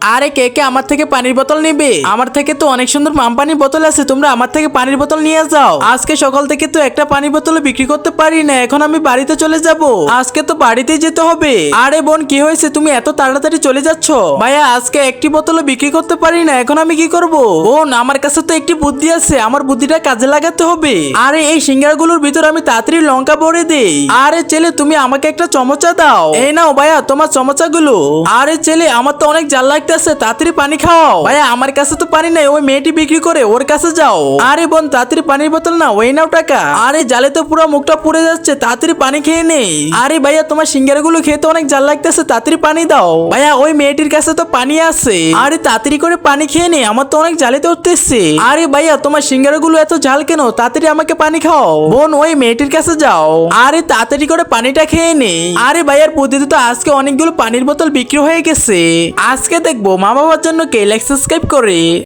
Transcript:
আরে কে কে আমার থেকে পানির বোতল নিবে? আমার থেকে তো অনেক সুন্দর পানির বোতল আছে, তোমরা আমার থেকে পানির বোতল নিয়ে যাও। আজকে সকাল থেকে তো একটা পানির বোতল বিক্রি করতে পারি না, এখন আমি বাড়িতে চলে যাব। আজকে তো বাড়িতেই যেতে হবে। আরে বোন, কি হয়েছে, তুমি এত তাড়াতাড়ি চলে যাচ্ছ? ভাইয়া, আজকে একটি বোতলও বিক্রি করতে পারি না, এখন আমি কি করব? বোন, আমার কাছে তো একটি বুদ্ধি আছে, আমার বুদ্ধিটা কাজে লাগাতে হবে। আরে এই সিঙ্গারাগুলোর ভিতর আমি তাড়াতাড়ি লঙ্কা ভরে দেই। আরে ছেলে, তুমি আমাকে একটা চমচা দাও। এই নাও ভাইয়া তোমার চমচাগুলো। আরে ছেলে, আমার তো অনেক জাল লাগতেছে, তাড়াতাড়ি পানি খাও। ভাইয়া, আমার কাছে তো পানি নাই, ওই মেয়েটি বিক্রি করে, ওর কাছে যাও। আরে বোন, তাড়াতাড়ি পানির বোতল না, ওই নাও টাকা। আরে জালে তো পুরো মুখটা পুড়ে যাচ্ছে, তাড়াতাড়ি পানি খেয়ে নেই। আরে ভাইয়া, তোমার সিঙ্গারাগুলো খেতে অনেক জাল লাগতেছে, তাড়াতাড়ি পানি দাও। ভাইয়া, ওই মেয়েটির কাছে তো পানি আছে। আরে তাড়াতাড়ি করে পানি খেয়ে নে, আমার তো অনেক জালিতে উঠতেছে। আরে ভাইয়া, তোমার সিঙ্গারাগুলো এত ঝাল কেন? তাড়াতাড়ি আমাকে পানি খাও। বোন, ওই মেয়েটির কাছে যাও। আরে তাড়াতাড়ি করে পানিটা খেয়ে নে। আরে ভাইয়ার বুদ্ধিতে তো আজকে অনেকগুলো পানির বোতল বিক্রি হয়ে গেছে। আজকে দেখবো মা বাবার জন্য কে লাইক সাবস্ক্রাইব করে।